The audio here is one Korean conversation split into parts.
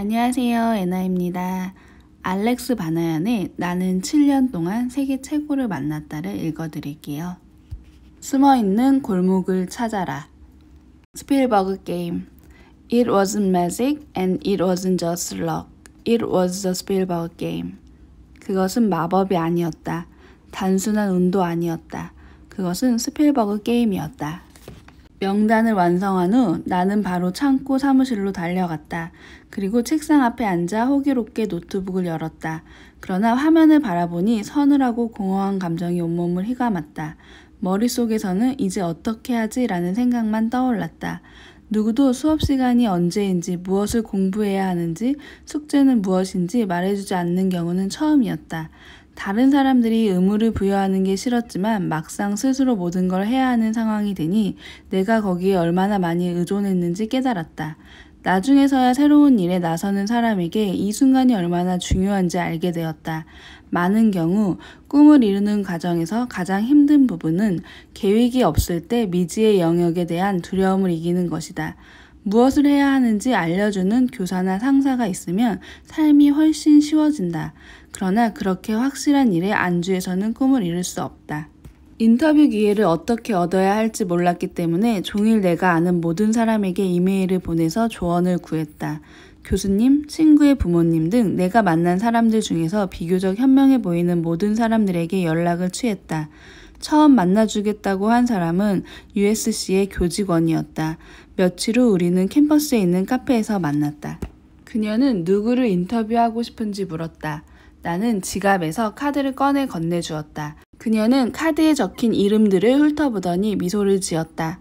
안녕하세요, 애나입니다. 알렉스 바나얀의 나는 7년 동안 세계 최고를 만났다를 읽어드릴게요. 숨어있는 골목을 찾아라. 스필버그 게임. It wasn't magic and it wasn't just luck. It was the Spielberg game. 그것은 마법이 아니었다. 단순한 운도 아니었다. 그것은 스필버그 게임이었다. 명단을 완성한 후 나는 바로 창고 사무실로 달려갔다. 그리고 책상 앞에 앉아 호기롭게 노트북을 열었다. 그러나 화면을 바라보니 서늘하고 공허한 감정이 온몸을 휘감았다. 머릿속에서는 이제 어떻게 하지? 라는 생각만 떠올랐다. 누구도 수업 시간이 언제인지, 무엇을 공부해야 하는지, 숙제는 무엇인지 말해주지 않는 경우는 처음이었다. 다른 사람들이 의무를 부여하는 게 싫었지만 막상 스스로 모든 걸 해야 하는 상황이 되니 내가 거기에 얼마나 많이 의존했는지 깨달았다. 나중에서야 새로운 일에 나서는 사람에게 이 순간이 얼마나 중요한지 알게 되었다. 많은 경우 꿈을 이루는 과정에서 가장 힘든 부분은 계획이 없을 때 미지의 영역에 대한 두려움을 이기는 것이다. 무엇을 해야 하는지 알려주는 교사나 상사가 있으면 삶이 훨씬 쉬워진다. 그러나 그렇게 확실한 일에 안주해서는 꿈을 이룰 수 없다. 인터뷰 기회를 어떻게 얻어야 할지 몰랐기 때문에 종일 내가 아는 모든 사람에게 이메일을 보내서 조언을 구했다. 교수님, 친구의 부모님 등 내가 만난 사람들 중에서 비교적 현명해 보이는 모든 사람들에게 연락을 취했다. 처음 만나주겠다고 한 사람은 USC의 교직원이었다. 며칠 후 우리는 캠퍼스에 있는 카페에서 만났다. 그녀는 누구를 인터뷰하고 싶은지 물었다. 나는 지갑에서 카드를 꺼내 건네주었다. 그녀는 카드에 적힌 이름들을 훑어보더니 미소를 지었다.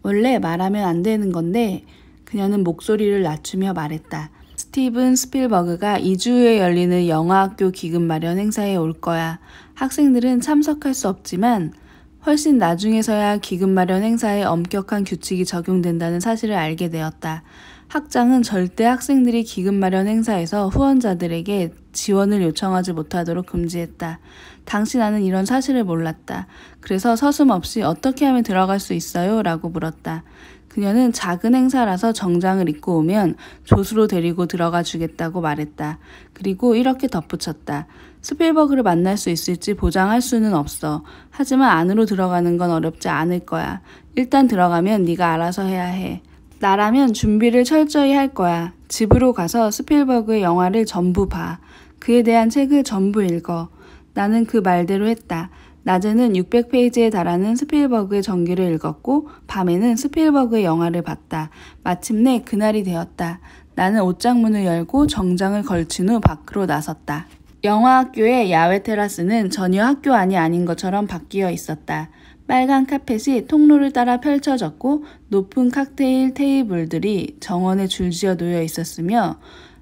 원래 말하면 안 되는 건데 그녀는 목소리를 낮추며 말했다. 스티븐 스필버그가 2주 후에 열리는 영화학교 기금 마련 행사에 올 거야. 학생들은 참석할 수 없지만 훨씬 나중에서야 기금 마련 행사에 엄격한 규칙이 적용된다는 사실을 알게 되었다. 학장은 절대 학생들이 기금 마련 행사에서 후원자들에게 지원을 요청하지 못하도록 금지했다. 당시 나는 이런 사실을 몰랐다. 그래서 서슴없이 어떻게 하면 들어갈 수 있어요? 라고 물었다. 그녀는 작은 행사라서 정장을 입고 오면 조수로 데리고 들어가 주겠다고 말했다. 그리고 이렇게 덧붙였다. 스필버그를 만날 수 있을지 보장할 수는 없어. 하지만 안으로 들어가는 건 어렵지 않을 거야. 일단 들어가면 네가 알아서 해야 해. 나라면 준비를 철저히 할 거야. 집으로 가서 스필버그의 영화를 전부 봐. 그에 대한 책을 전부 읽어. 나는 그 말대로 했다. 낮에는 600페이지에 달하는 스필버그의 전기를 읽었고 밤에는 스필버그의 영화를 봤다. 마침내 그날이 되었다. 나는 옷장문을 열고 정장을 걸친 후 밖으로 나섰다. 영화학교의 야외 테라스는 전혀 학교 안이 아닌 것처럼 바뀌어 있었다. 빨간 카펫이 통로를 따라 펼쳐졌고 높은 칵테일 테이블들이 정원에 줄지어 놓여 있었으며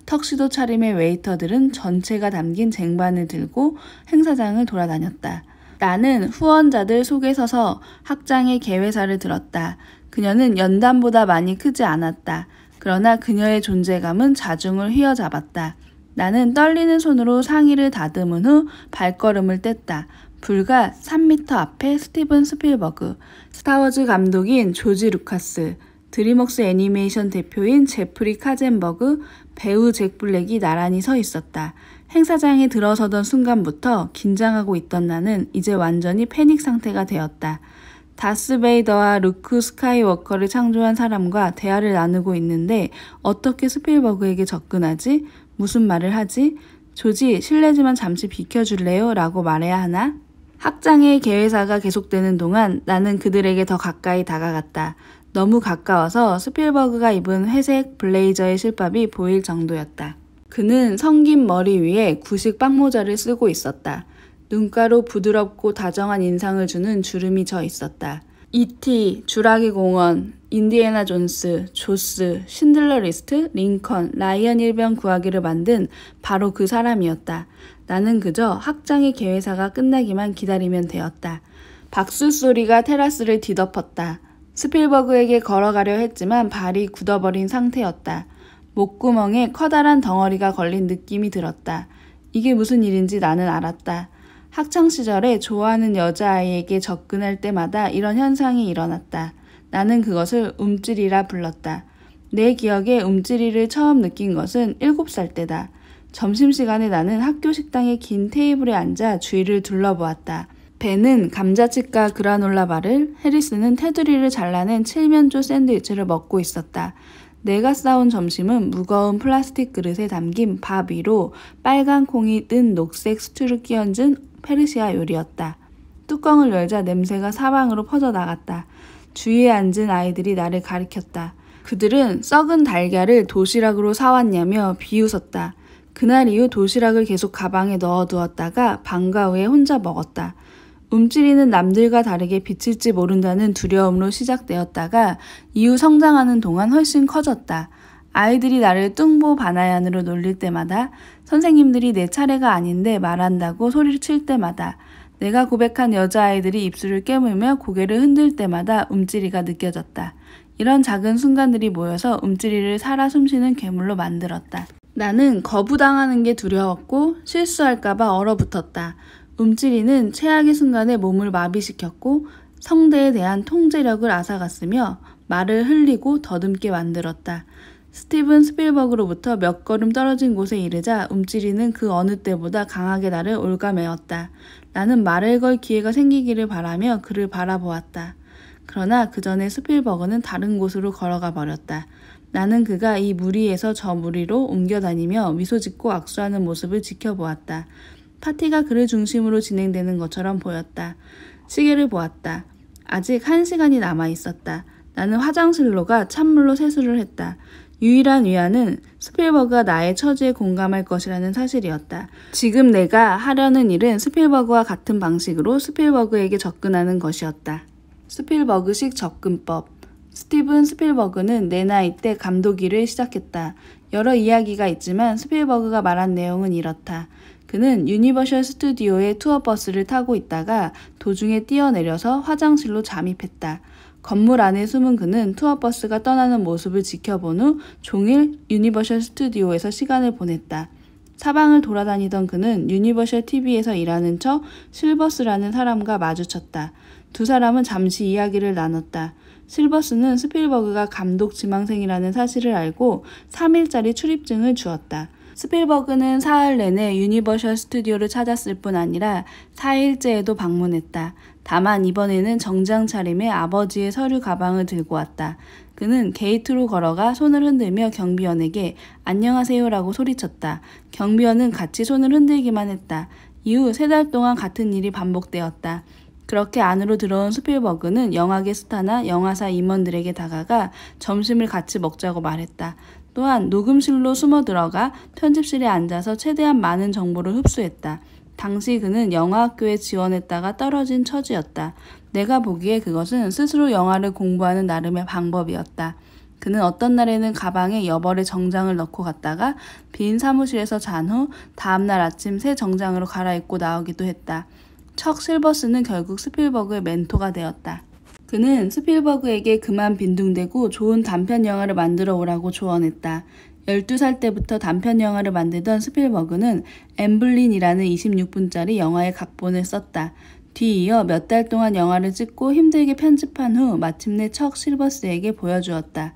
턱시도 차림의 웨이터들은 전체가 담긴 쟁반을 들고 행사장을 돌아다녔다. 나는 후원자들 속에 서서 학장의 개회사를 들었다. 그녀는 연단보다 많이 크지 않았다. 그러나 그녀의 존재감은 자중을 휘어잡았다. 나는 떨리는 손으로 상의를 다듬은 후 발걸음을 뗐다. 불과 3m 앞에 스티븐 스필버그, 스타워즈 감독인 조지 루카스, 드림웍스 애니메이션 대표인 제프리 카젠버그, 배우 잭 블랙이 나란히 서 있었다. 행사장에 들어서던 순간부터 긴장하고 있던 나는 이제 완전히 패닉 상태가 되었다. 다스 베이더와 루크 스카이워커를 창조한 사람과 대화를 나누고 있는데 어떻게 스필버그에게 접근하지? 무슨 말을 하지? 조지, 실례지만 잠시 비켜줄래요? 라고 말해야 하나? 학장의 개회사가 계속되는 동안 나는 그들에게 더 가까이 다가갔다. 너무 가까워서 스필버그가 입은 회색 블레이저의 실밥이 보일 정도였다. 그는 성긴 머리 위에 구식 빵모자를 쓰고 있었다. 눈가로 부드럽고 다정한 인상을 주는 주름이 져 있었다. E.T., 주라기 공원, 인디애나 존스, 조스, 신들러 리스트, 링컨, 라이언 일병 구하기를 만든 바로 그 사람이었다. 나는 그저 학장의 개회사가 끝나기만 기다리면 되었다. 박수 소리가 테라스를 뒤덮었다. 스필버그에게 걸어가려 했지만 발이 굳어버린 상태였다. 목구멍에 커다란 덩어리가 걸린 느낌이 들었다. 이게 무슨 일인지 나는 알았다. 학창시절에 좋아하는 여자아이에게 접근할 때마다 이런 현상이 일어났다. 나는 그것을 움찔이라 불렀다. 내 기억에 움찔이를 처음 느낀 것은 7살 때다. 점심시간에 나는 학교 식당의 긴 테이블에 앉아 주위를 둘러보았다. 벤은 감자칩과 그라놀라 바를, 해리스는 테두리를 잘라낸 칠면조 샌드위치를 먹고 있었다. 내가 싸온 점심은 무거운 플라스틱 그릇에 담긴 밥 위로 빨간 콩이 뜬 녹색 스튜를 끼얹은 페르시아 요리였다. 뚜껑을 열자 냄새가 사방으로 퍼져나갔다. 주위에 앉은 아이들이 나를 가리켰다. 그들은 썩은 달걀을 도시락으로 사왔냐며 비웃었다. 그날 이후 도시락을 계속 가방에 넣어두었다가 방과 후에 혼자 먹었다. 움찔이는 남들과 다르게 비칠지 모른다는 두려움으로 시작되었다가 이후 성장하는 동안 훨씬 커졌다. 아이들이 나를 뚱보 바나얀으로 놀릴 때마다, 선생님들이 내 차례가 아닌데 말한다고 소리를 칠 때마다, 내가 고백한 여자아이들이 입술을 깨물며 고개를 흔들 때마다 움찔이가 느껴졌다. 이런 작은 순간들이 모여서 움찔이를 살아 숨쉬는 괴물로 만들었다. 나는 거부당하는 게 두려웠고 실수할까봐 얼어붙었다. 움찔이는 최악의 순간에 몸을 마비시켰고 성대에 대한 통제력을 앗아갔으며 말을 흘리고 더듬게 만들었다. 스티븐 스필버그로부터 몇 걸음 떨어진 곳에 이르자 움찔이는 그 어느 때보다 강하게 나를 올가매었다. 나는 말을 걸 기회가 생기기를 바라며 그를 바라보았다. 그러나 그 전에 스필버그는 다른 곳으로 걸어가 버렸다. 나는 그가 이 무리에서 저 무리로 옮겨다니며 미소 짓고 악수하는 모습을 지켜보았다. 파티가 그를 중심으로 진행되는 것처럼 보였다. 시계를 보았다. 아직 1시간이 남아 있었다. 나는 화장실로 가 찬물로 세수를 했다. 유일한 위안은 스필버그가 나의 처지에 공감할 것이라는 사실이었다. 지금 내가 하려는 일은 스필버그와 같은 방식으로 스필버그에게 접근하는 것이었다. 스필버그식 접근법. 스티븐 스필버그는 내 나이 때 감독 일을 시작했다. 여러 이야기가 있지만 스필버그가 말한 내용은 이렇다. 그는 유니버셜 스튜디오의 투어버스를 타고 있다가 도중에 뛰어내려서 화장실로 잠입했다. 건물 안에 숨은 그는 투어버스가 떠나는 모습을 지켜본 후 종일 유니버셜 스튜디오에서 시간을 보냈다. 사방을 돌아다니던 그는 유니버셜 TV에서 일하는 척 실버스라는 사람과 마주쳤다. 두 사람은 잠시 이야기를 나눴다. 실버스는 스필버그가 감독 지망생이라는 사실을 알고 3일짜리 출입증을 주었다. 스필버그는 사흘 내내 유니버셜 스튜디오를 찾았을 뿐 아니라 4일째에도 방문했다. 다만 이번에는 정장 차림의 아버지의 서류 가방을 들고 왔다. 그는 게이트로 걸어가 손을 흔들며 경비원에게 안녕하세요라고 소리쳤다. 경비원은 같이 손을 흔들기만 했다. 이후 3달 동안 같은 일이 반복되었다. 그렇게 안으로 들어온 스필버그는 영화계 스타나 영화사 임원들에게 다가가 점심을 같이 먹자고 말했다. 또한 녹음실로 숨어 들어가 편집실에 앉아서 최대한 많은 정보를 흡수했다. 당시 그는 영화학교에 지원했다가 떨어진 처지였다. 내가 보기에 그것은 스스로 영화를 공부하는 나름의 방법이었다. 그는 어떤 날에는 가방에 여벌의 정장을 넣고 갔다가 빈 사무실에서 잔 후 다음날 아침 새 정장으로 갈아입고 나오기도 했다. 척 실버스는 결국 스필버그의 멘토가 되었다. 그는 스필버그에게 그만 빈둥대고 좋은 단편 영화를 만들어 오라고 조언했다. 12살 때부터 단편 영화를 만들던 스필버그는 엠블린이라는 26분짜리 영화의 각본을 썼다. 뒤이어 몇 달 동안 영화를 찍고 힘들게 편집한 후 마침내 척 실버스에게 보여주었다.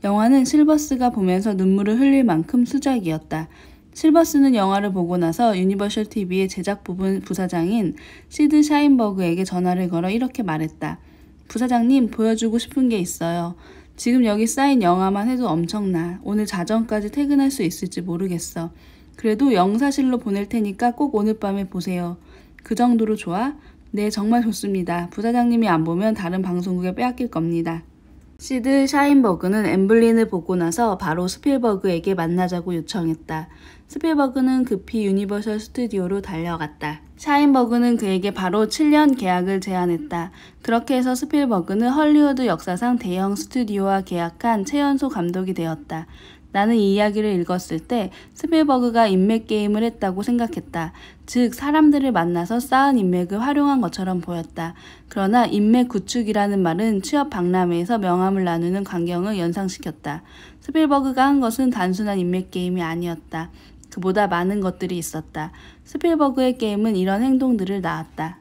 영화는 실버스가 보면서 눈물을 흘릴 만큼 수작이었다. 실버스는 영화를 보고 나서 유니버셜 TV의 제작 부분 부사장인 시드 샤인버그에게 전화를 걸어 이렇게 말했다. 부사장님, 보여주고 싶은 게 있어요. 지금 여기 쌓인 영화만 해도 엄청나. 오늘 자정까지 퇴근할 수 있을지 모르겠어. 그래도 영사실로 보낼 테니까 꼭 오늘 밤에 보세요. 그 정도로 좋아? 네, 정말 좋습니다. 부사장님이 안 보면 다른 방송국에 빼앗길 겁니다. 시드 샤인버그는 엠블린을 보고 나서 바로 스필버그에게 만나자고 요청했다. 스필버그는 급히 유니버셜 스튜디오로 달려갔다. 샤인버그는 그에게 바로 7년 계약을 제안했다. 그렇게 해서 스필버그는 헐리우드 역사상 대형 스튜디오와 계약한 최연소 감독이 되었다. 나는 이 이야기를 읽었을 때 스필버그가 인맥 게임을 했다고 생각했다. 즉 사람들을 만나서 쌓은 인맥을 활용한 것처럼 보였다. 그러나 인맥 구축이라는 말은 취업 박람회에서 명함을 나누는 광경을 연상시켰다. 스필버그가 한 것은 단순한 인맥 게임이 아니었다. 그보다 많은 것들이 있었다. 스필버그의 게임은 이런 행동들을 낳았다.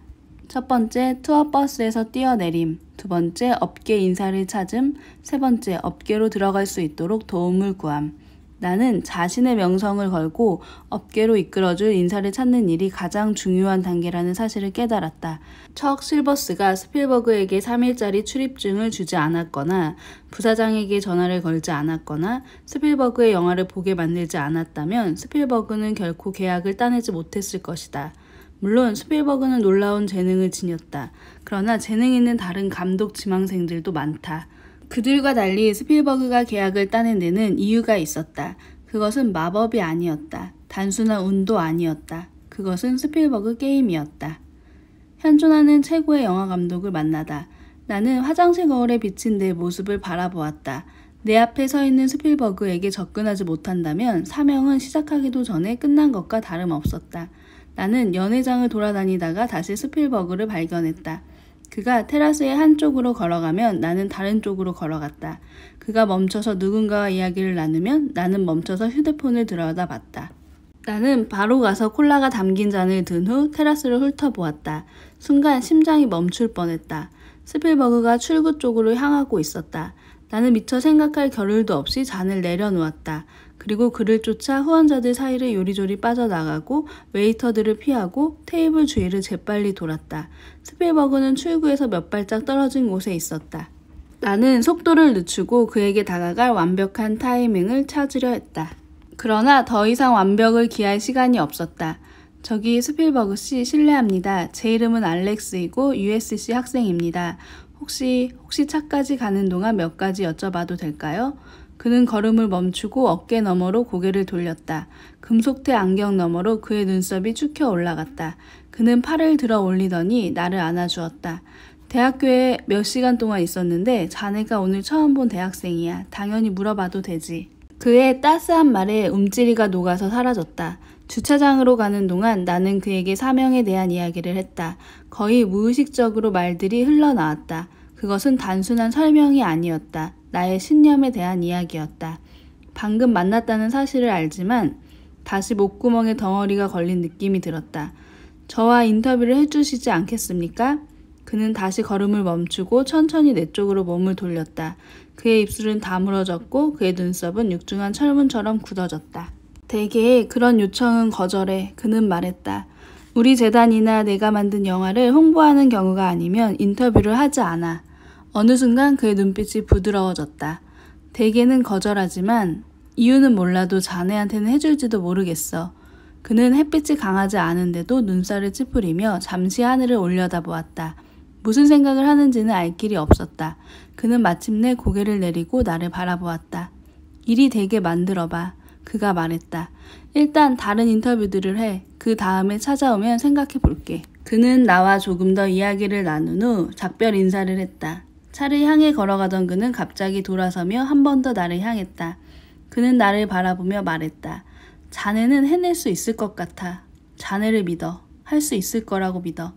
첫 번째, 투어버스에서 뛰어내림. 두 번째, 업계 인사를 찾음. 세 번째, 업계로 들어갈 수 있도록 도움을 구함. 나는 자신의 명성을 걸고 업계로 이끌어줄 인사를 찾는 일이 가장 중요한 단계라는 사실을 깨달았다. 척 실버스가 스필버그에게 3일짜리 출입증을 주지 않았거나 부사장에게 전화를 걸지 않았거나 스필버그의 영화를 보게 만들지 않았다면 스필버그는 결코 계약을 따내지 못했을 것이다. 물론 스필버그는 놀라운 재능을 지녔다. 그러나 재능 있는 다른 감독 지망생들도 많다. 그들과 달리 스필버그가 계약을 따낸 데는 이유가 있었다. 그것은 마법이 아니었다. 단순한 운도 아니었다. 그것은 스필버그 게임이었다. 현존하는 최고의 영화 감독을 만나다. 나는 화장실 거울에 비친 내 모습을 바라보았다. 내 앞에 서 있는 스필버그에게 접근하지 못한다면 사명은 시작하기도 전에 끝난 것과 다름없었다. 나는 연회장을 돌아다니다가 다시 스필버그를 발견했다. 그가 테라스의 한쪽으로 걸어가면 나는 다른 쪽으로 걸어갔다. 그가 멈춰서 누군가와 이야기를 나누면 나는 멈춰서 휴대폰을 들여다봤다. 나는 바로 가서 콜라가 담긴 잔을 든 후 테라스를 훑어보았다. 순간 심장이 멈출 뻔했다. 스필버그가 출구 쪽으로 향하고 있었다. 나는 미처 생각할 겨를도 없이 잔을 내려놓았다. 그리고 그를 쫓아 후원자들 사이를 요리조리 빠져나가고 웨이터들을 피하고 테이블 주위를 재빨리 돌았다. 스필버그는 출구에서 몇 발짝 떨어진 곳에 있었다. 나는 속도를 늦추고 그에게 다가갈 완벽한 타이밍을 찾으려 했다. 그러나 더 이상 완벽을 기할 시간이 없었다. 저기 스필버그 씨, 실례합니다. 제 이름은 알렉스이고 USC 학생입니다. 혹시 차까지 가는 동안 몇 가지 여쭤봐도 될까요? 그는 걸음을 멈추고 어깨 너머로 고개를 돌렸다. 금속대 안경 너머로 그의 눈썹이 축혀 올라갔다. 그는 팔을 들어 올리더니 나를 안아주었다. 대학교에 몇 시간 동안 있었는데 자네가 오늘 처음 본 대학생이야. 당연히 물어봐도 되지. 그의 따스한 말에 움찔이가 녹아서 사라졌다. 주차장으로 가는 동안 나는 그에게 사명에 대한 이야기를 했다. 거의 무의식적으로 말들이 흘러나왔다. 그것은 단순한 설명이 아니었다. 나의 신념에 대한 이야기였다. 방금 만났다는 사실을 알지만 다시 목구멍에 덩어리가 걸린 느낌이 들었다. 저와 인터뷰를 해주시지 않겠습니까? 그는 다시 걸음을 멈추고 천천히 내 쪽으로 몸을 돌렸다. 그의 입술은 다물어졌고 그의 눈썹은 육중한 철문처럼 굳어졌다. 대개 그런 요청은 거절해. 그는 말했다. 우리 재단이나 내가 만든 영화를 홍보하는 경우가 아니면 인터뷰를 하지 않아. 어느 순간 그의 눈빛이 부드러워졌다. 대개는 거절하지만 이유는 몰라도 자네한테는 해줄지도 모르겠어. 그는 햇빛이 강하지 않은데도 눈살을 찌푸리며 잠시 하늘을 올려다보았다. 무슨 생각을 하는지는 알 길이 없었다. 그는 마침내 고개를 내리고 나를 바라보았다. 일이 되게 만들어봐. 그가 말했다. 일단 다른 인터뷰들을 해. 그 다음에 찾아오면 생각해 볼게. 그는 나와 조금 더 이야기를 나눈 후 작별 인사를 했다. 차를 향해 걸어가던 그는 갑자기 돌아서며 한 번 더 나를 향했다. 그는 나를 바라보며 말했다. 자네는 해낼 수 있을 것 같아. 자네를 믿어. 할 수 있을 거라고 믿어.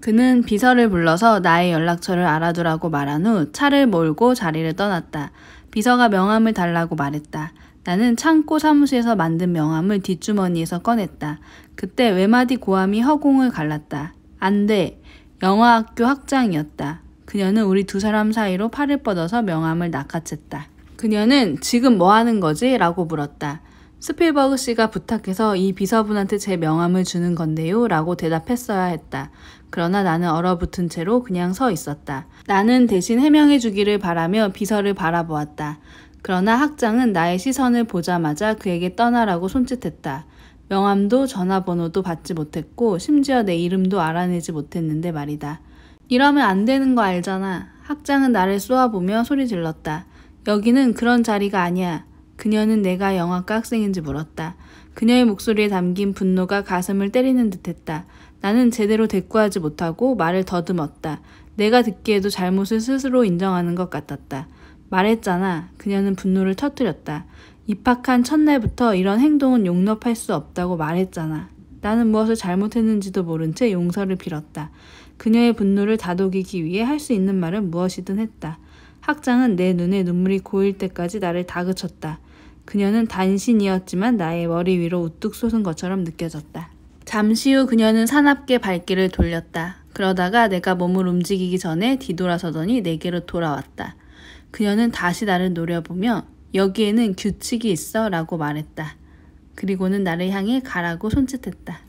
그는 비서를 불러서 나의 연락처를 알아두라고 말한 후 차를 몰고 자리를 떠났다. 비서가 명함을 달라고 말했다. 나는 창고 사무실에서 만든 명함을 뒷주머니에서 꺼냈다. 그때 외마디 고함이 허공을 갈랐다. 안 돼. 영화학교 학장이었다. 그녀는 우리 두 사람 사이로 팔을 뻗어서 명함을 낚아챘다. 그녀는 지금 뭐 하는 거지? 라고 물었다. 스필버그 씨가 부탁해서 이 비서분한테 제 명함을 주는 건데요. 라고 대답했어야 했다. 그러나 나는 얼어붙은 채로 그냥 서 있었다. 나는 대신 해명해 주기를 바라며 비서를 바라보았다. 그러나 학장은 나의 시선을 보자마자 그에게 떠나라고 손짓했다. 명함도 전화번호도 받지 못했고 심지어 내 이름도 알아내지 못했는데 말이다. 이러면 안 되는 거 알잖아. 학장은 나를 쏘아보며 소리 질렀다. 여기는 그런 자리가 아니야. 그녀는 내가 영화과 학생인지 물었다. 그녀의 목소리에 담긴 분노가 가슴을 때리는 듯했다. 나는 제대로 대꾸하지 못하고 말을 더듬었다. 내가 듣기에도 잘못을 스스로 인정하는 것 같았다. 말했잖아. 그녀는 분노를 터뜨렸다. 입학한 첫날부터 이런 행동은 용납할 수 없다고 말했잖아. 나는 무엇을 잘못했는지도 모른 채 용서를 빌었다. 그녀의 분노를 다독이기 위해 할 수 있는 말은 무엇이든 했다. 학장은 내 눈에 눈물이 고일 때까지 나를 다그쳤다. 그녀는 단신이었지만 나의 머리 위로 우뚝 솟은 것처럼 느껴졌다. 잠시 후 그녀는 사납게 발길을 돌렸다. 그러다가 내가 몸을 움직이기 전에 뒤돌아서더니 내게로 돌아왔다. 그녀는 다시 나를 노려보며 여기에는 규칙이 있어 라고 말했다. 그리고는 나를 향해 가라고 손짓했다.